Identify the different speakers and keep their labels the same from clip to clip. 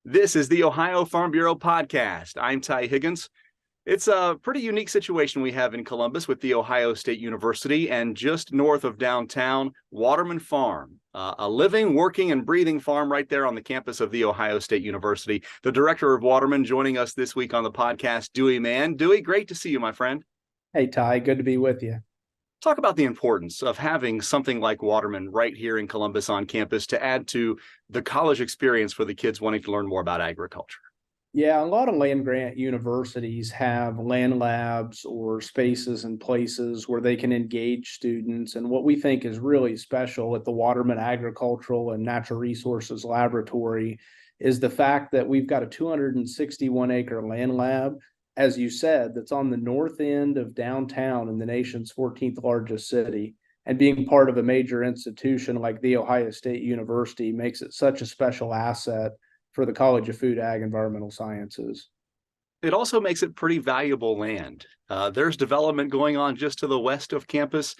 Speaker 1: This is the Ohio Farm Bureau podcast. I'm Ty Higgins. It's a pretty unique situation we have in Columbus with the Ohio State University and just north of downtown, Waterman Farm, a living, working, and breathing farm right there on the campus of the Ohio State University. The director of Waterman joining us this week on the podcast, Dewey Mann. Dewey, great to see you, my friend.
Speaker 2: Hey, Ty, good to be with you.
Speaker 1: Talk about the importance of having something like Waterman right here in Columbus on campus to add to the college experience for the kids wanting to learn more about agriculture.
Speaker 2: Yeah, a lot of land grant universities have land labs or spaces and places where they can engage students. And what we think is really special at the Waterman Agricultural and Natural Resources Laboratory is the fact that we've got a 261-acre land lab, as you said, that's on the north end of downtown in the nation's 14th largest city. And being part of a major institution like the Ohio State University makes it such a special asset for the College of Food, Ag, Environmental Sciences.
Speaker 1: It also makes it pretty valuable land. There's development going on just to the west of campus.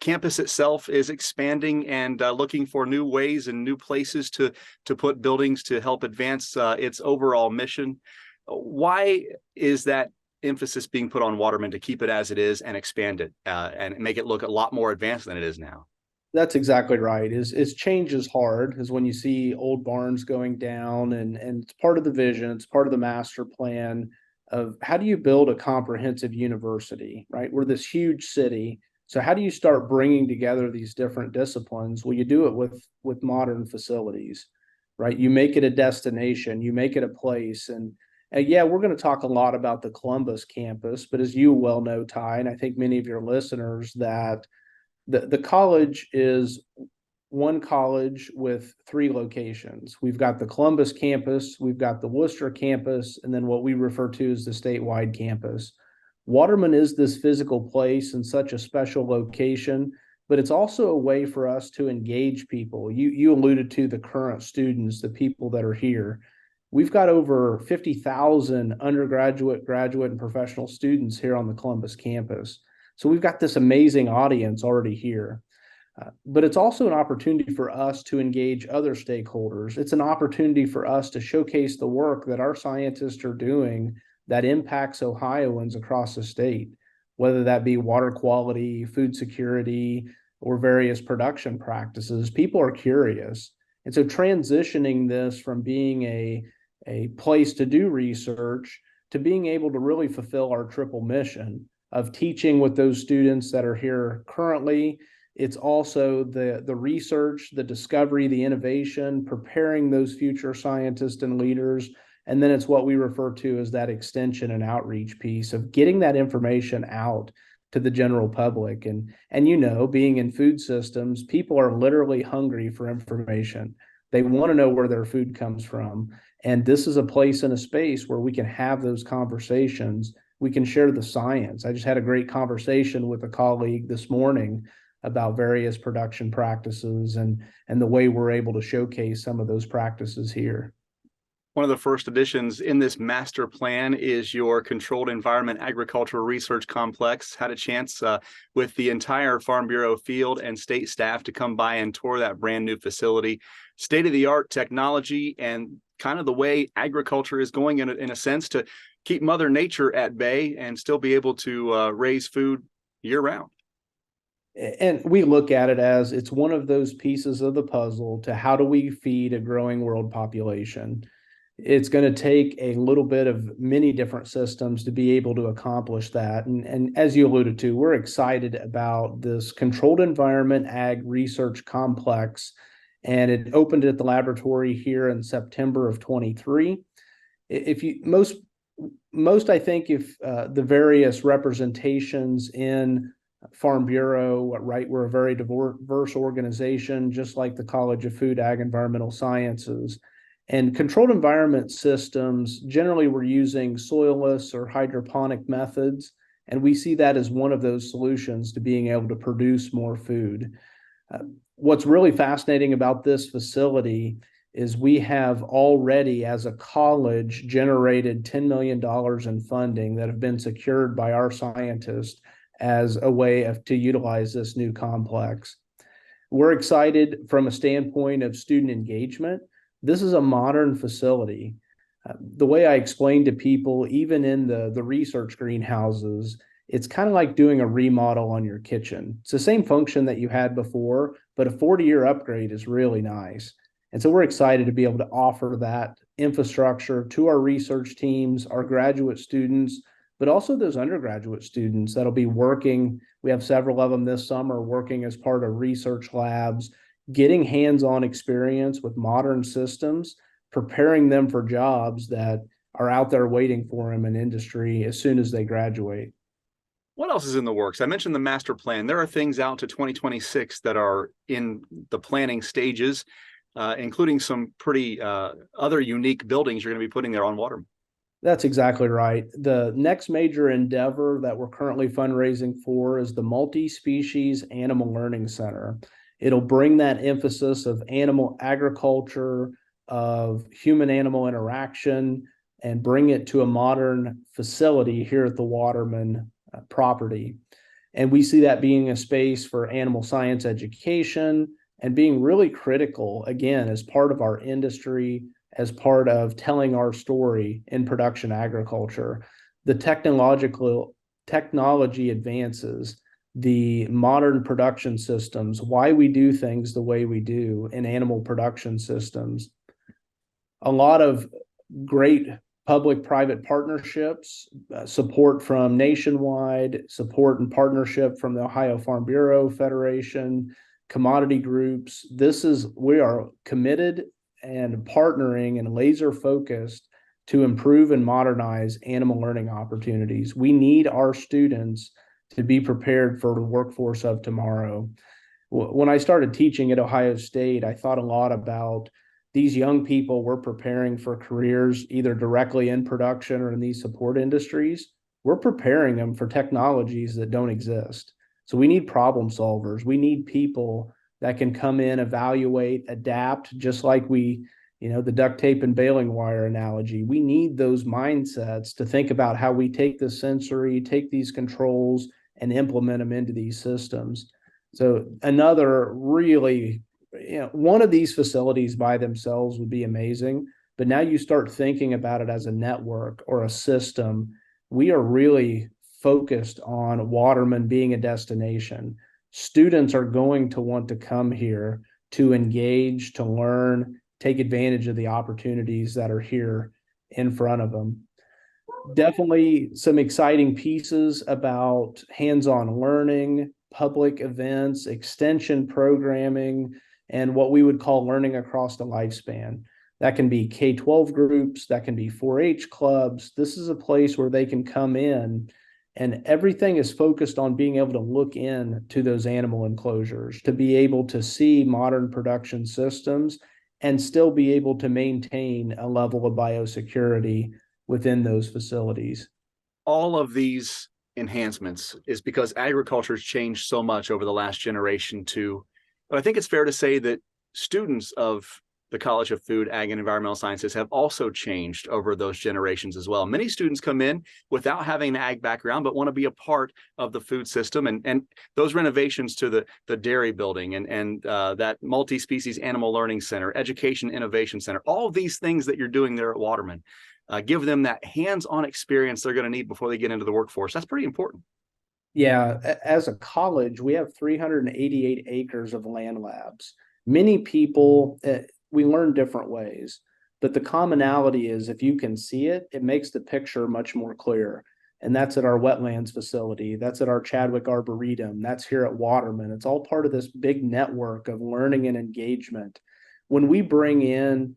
Speaker 1: Campus itself is expanding and looking for new ways and new places to put buildings to help advance its overall mission. Why is that emphasis being put on Waterman to keep it as it is and expand it and make it look a lot more advanced than it is now?
Speaker 2: That's exactly right. Is change is hard, is when you see old barns going down, and it's part of the vision, it's part of the master plan of how do you build a comprehensive university, right? We're this huge city. So how do you start bringing together these different disciplines? Well, you do it with modern facilities, right? You make it a destination, you make it a place. And yeah, we're going to talk a lot about the Columbus campus, but as you well know, Ty, and I think many of your listeners, that the college is one college with three locations. We've got the Columbus campus, we've got the Worcester campus, and then what we refer to as the statewide campus. Waterman is this physical place and such a special location, but it's also a way for us to engage people. You alluded to the current students, the people that are here. We've got over 50,000 undergraduate, graduate, and professional students here on the Columbus campus. So we've got this amazing audience already here. But it's also an opportunity for us to engage other stakeholders. It's an opportunity for us to showcase the work that our scientists are doing that impacts Ohioans across the state, whether that be water quality, food security, or various production practices. People are curious. And so transitioning this from being a place to do research to being able to really fulfill our triple mission of teaching with those students that are here currently. It's also the research, the discovery, the innovation, preparing those future scientists and leaders. And then it's what we refer to as that extension and outreach piece of getting that information out to the general public. And you know, being in food systems, people are literally hungry for information. They want to know where their food comes from. And this is a place and a space where we can have those conversations. We can share the science. I just had a great conversation with a colleague this morning about various production practices and the way we're able to showcase some of those practices here.
Speaker 1: One of the first additions in this master plan is your Controlled Environment Agricultural Research Complex. Had a chance with the entire Farm Bureau field and state staff to come by and tour that brand new facility. State-of-the-art technology and kind of the way agriculture is going in a sense to keep Mother Nature at bay and still be able to raise food year-round.
Speaker 2: And we look at it as it's one of those pieces of the puzzle to how do we feed a growing world population. It's going to take a little bit of many different systems to be able to accomplish that. And as you alluded to, we're excited about this Controlled Environment Ag Research Complex, and it opened at the laboratory here in September of 23. If you most I think if the various representations in Farm Bureau, right, we're a very diverse organization, just like the College of Food, Ag, Environmental Sciences. And controlled environment systems, generally we're using soilless or hydroponic methods, and we see that as one of those solutions to being able to produce more food. What's really fascinating about this facility is we have already, as a college, generated $10 million in funding that have been secured by our scientists as a way to utilize this new complex. We're excited from a standpoint of student engagement. This is a modern facility. The way I explain to people, even in the research greenhouses, it's kind of like doing a remodel on your kitchen. It's the same function that you had before, but a 40-year upgrade is really nice. And so we're excited to be able to offer that infrastructure to our research teams, our graduate students, but also those undergraduate students that'll be working. We have several of them this summer working as part of research labs, getting hands-on experience with modern systems, preparing them for jobs that are out there waiting for them in industry as soon as they graduate.
Speaker 1: What else is in the works? I mentioned the master plan. There are things out to 2026 that are in the planning stages, including some pretty other unique buildings you're going to be putting there on Waterman.
Speaker 2: That's exactly right. The next major endeavor that we're currently fundraising for is the Multi-Species Animal Learning Center. It'll bring that emphasis of animal agriculture, of human-animal interaction, and bring it to a modern facility here at the Waterman property. And we see that being a space for animal science education and being really critical, again, as part of our industry, as part of telling our story in production agriculture. The technology advances, the modern production systems, why we do things the way we do in animal production systems. A lot of great public-private partnerships, support from Nationwide, support and partnership from the Ohio Farm Bureau Federation, commodity groups. We are committed and partnering and laser focused to improve and modernize animal learning opportunities. We need our students to be prepared for the workforce of tomorrow. When I started teaching at Ohio State, I thought a lot about these young people we're preparing for careers either directly in production or in these support industries. We're preparing them for technologies that don't exist. So we need problem solvers. We need people that can come in, evaluate, adapt, just like the duct tape and baling wire analogy. We need those mindsets to think about how we take the sensory, take these controls, and implement them into these systems. So another really, one of these facilities by themselves would be amazing, but now you start thinking about it as a network or a system. We are really focused on Waterman being a destination. Students are going to want to come here to engage, to learn, take advantage of the opportunities that are here in front of them. Definitely some exciting pieces about hands-on learning, public events, extension programming, and what we would call learning across the lifespan. That can be K-12 groups, that can be 4-H clubs. This is a place where they can come in and everything is focused on being able to look in to those animal enclosures, to be able to see modern production systems and still be able to maintain a level of biosecurity within those facilities.
Speaker 1: All of these enhancements is because agriculture has changed so much over the last generation too. But I think it's fair to say that students of the College of Food, Ag, and Environmental Sciences have also changed over those generations as well. Many students come in without having an ag background, but want to be a part of the food system. And those renovations to the dairy building and that multi-species animal learning center, education innovation center, all of these things that you're doing there at Waterman, give them that hands-on experience they're going to need before they get into the workforce. That's pretty important.
Speaker 2: Yeah, as a college, we have 388 acres of land labs. Many people, we learn different ways, but the commonality is if you can see it, it makes the picture much more clear. And that's at our wetlands facility. That's at our Chadwick Arboretum. That's here at Waterman. It's all part of this big network of learning and engagement. When we bring in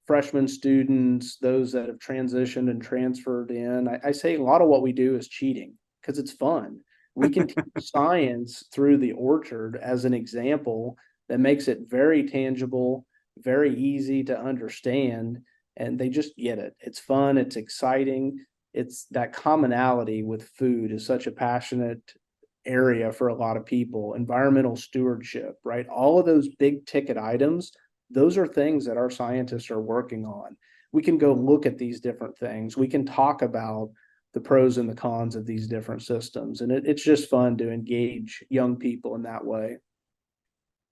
Speaker 2: freshman students, those that have transitioned and transferred in, I say a lot of what we do is cheating because it's fun. We can teach science through the orchard as an example that makes it very tangible, very easy to understand, and they just get it. It's fun, it's exciting. It's that commonality with food is such a passionate area for a lot of people. Environmental stewardship, right? All of those big ticket items, those are things that our scientists are working on. We can go look at these different things. We can talk about the pros and the cons of these different systems. And it's just fun to engage young people in that way.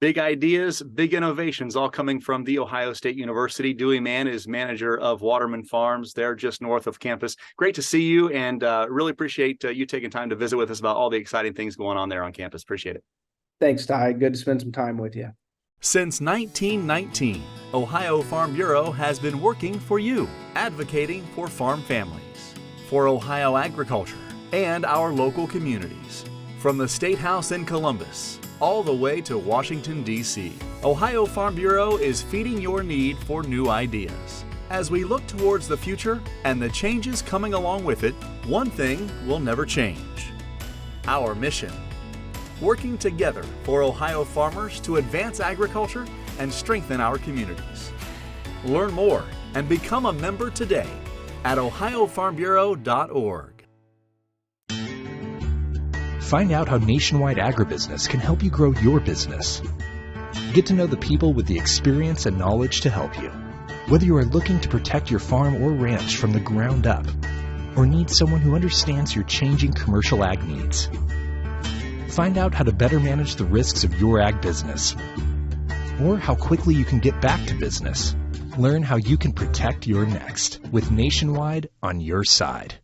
Speaker 1: Big ideas, big innovations, all coming from The Ohio State University. Dewey Mann is manager of Waterman Farms. They're just north of campus. Great to see you, and really appreciate you taking time to visit with us about all the exciting things going on there on campus. Appreciate it.
Speaker 2: Thanks, Ty. Good to spend some time with you.
Speaker 3: Since 1919, Ohio Farm Bureau has been working for you, advocating for farm families, for Ohio agriculture, and our local communities. From the State House in Columbus, all the way to Washington, D.C., Ohio Farm Bureau is feeding your need for new ideas. As we look towards the future and the changes coming along with it, one thing will never change: our mission. Working together for Ohio farmers to advance agriculture and strengthen our communities. Learn more and become a member today at ohiofarmbureau.org.
Speaker 4: Find out how Nationwide Agribusiness can help you grow your business. Get to know the people with the experience and knowledge to help you. Whether you are looking to protect your farm or ranch from the ground up, or need someone who understands your changing commercial ag needs. Find out how to better manage the risks of your ag business, or how quickly you can get back to business. Learn how you can protect your next with Nationwide on your side.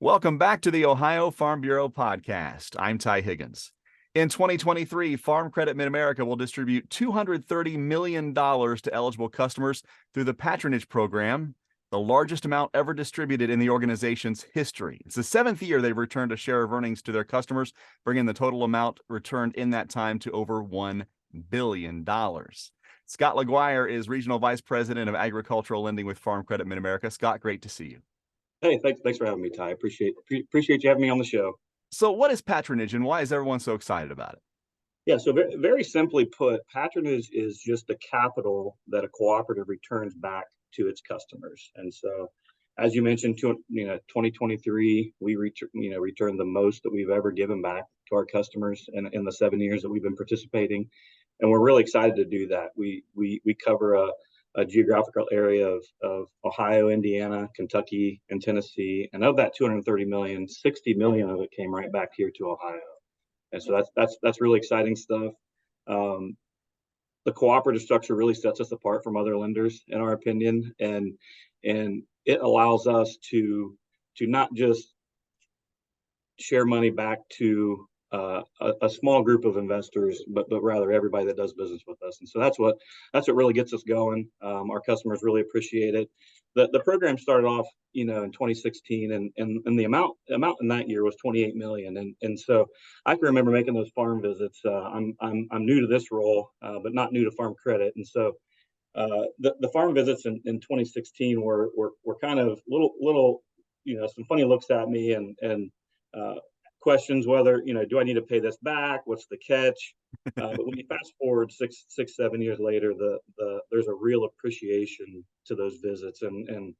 Speaker 1: Welcome back to the Ohio Farm Bureau podcast. I'm Ty Higgins. In 2023, Farm Credit Mid-America will distribute $230 million to eligible customers through the Patronage program, the largest amount ever distributed in the organization's history. It's the seventh year they've returned a share of earnings to their customers, bringing the total amount returned in that time to over $1 billion. Scott LaGuire is Regional Vice President of Agricultural Lending with Farm Credit Mid-America. Scott, great to see you.
Speaker 5: Hey, thanks for having me, Ty. Appreciate you having me on the show.
Speaker 1: So what is Patronage and why is everyone so excited about it?
Speaker 5: Yeah, so very simply put, patronage is just the capital that a cooperative returns back to its customers. And so, as you mentioned, 2023, we returned the most that we've ever given back to our customers in the 7 years that we've been participating, and we're really excited to do that. We cover a geographical area of Ohio, Indiana, Kentucky, and Tennessee. And of that 230 million, 60 million of it came right back here to Ohio. And so that's really exciting stuff. The cooperative structure really sets us apart from other lenders, in our opinion, and it allows us to not just share money back to a small group of investors, but rather everybody that does business with us. And so that's what really gets us going. Our customers really appreciate it. The program started off, in 2016, and the amount in that year was 28 million. And so I can remember making those farm visits. I'm new to this role, but not new to farm credit. And so the farm visits in 2016 were kind of little, some funny looks at me and questions whether, do I need to pay this back? What's the catch? But when you fast forward 7 years later, there's a real appreciation to those visits, and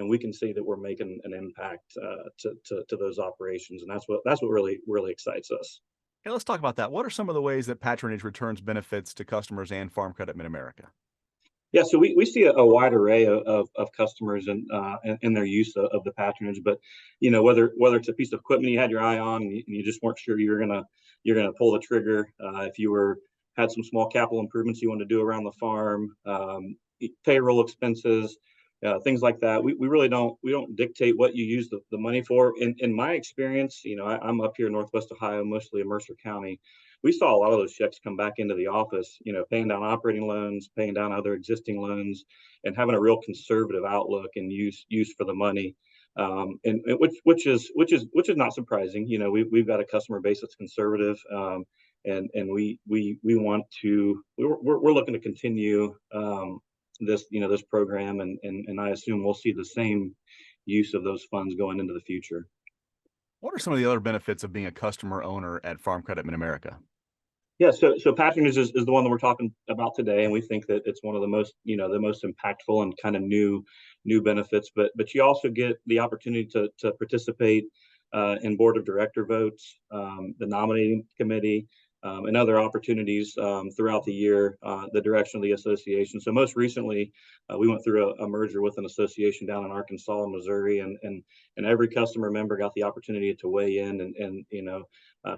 Speaker 5: we can see that we're making an impact to those operations, and that's what really excites us.
Speaker 1: Hey, let's talk about that. What are some of the ways that Patronage returns benefits to customers and Farm Credit Mid-America?
Speaker 5: Yeah, so we see a wide array of customers and their use of the patronage, but whether it's a piece of equipment you had your eye on and you just weren't sure you're gonna pull the trigger, if you had some small capital improvements you want to do around the farm, payroll expenses, things like that. We really don't dictate what you use the money for. In my experience, I'm up here in Northwest Ohio, mostly in Mercer County. We saw a lot of those checks come back into the office, paying down operating loans, paying down other existing loans, and having a real conservative outlook and use for the money. And which is not surprising. We've got a customer base that's conservative, and we're looking to continue this program, and I assume we'll see the same use of those funds going into the future.
Speaker 1: What are some of the other benefits of being a customer owner at Farm Credit Mid-America?
Speaker 5: Yeah, so patronage is the one that we're talking about today, and we think that it's one of the most impactful and kind of new benefits. But you also get the opportunity to participate in board of director votes, the nominating committee, and other opportunities throughout the year, the direction of the association. So most recently, we went through a merger with an association down in Arkansas and Missouri, and every customer member got the opportunity to weigh in and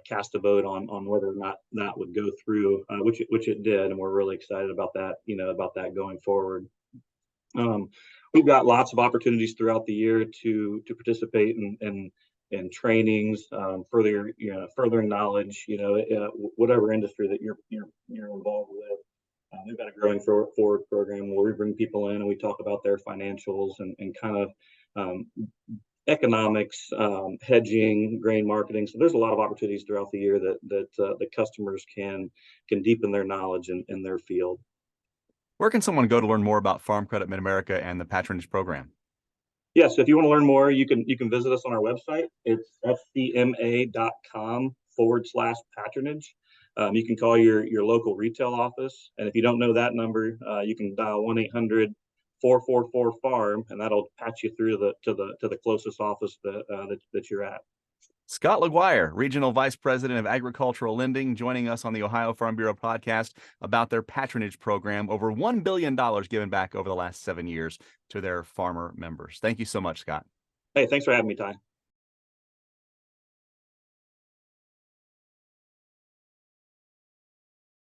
Speaker 5: cast a vote on whether or not that would go through, which it did, and we're really excited about that, about that going forward. We've got lots of opportunities throughout the year to participate in trainings, furthering knowledge, whatever industry that you're involved with. We've got a growing forward program where we bring people in and we talk about their financials and kind of economics, hedging, grain marketing. So there's a lot of opportunities throughout the year that the customers can deepen their knowledge in their field.
Speaker 1: Where can someone go to learn more about Farm Credit Mid-America and the Patronage program?
Speaker 5: Yes, if you want to learn more, you can visit us on our website. It's fcma.com/patronage. You can call your local retail office, and if you don't know that number, you can dial 1-800-444-FARM, and that'll patch you through to the closest office that you're at.
Speaker 1: Scott LaGuire, Regional Vice President of Agricultural Lending, joining us on the Ohio Farm Bureau podcast about their Patronage program. Over $1 billion given back over the last 7 years to their farmer members. Thank you so much, Scott.
Speaker 5: Hey, thanks for having me, Ty.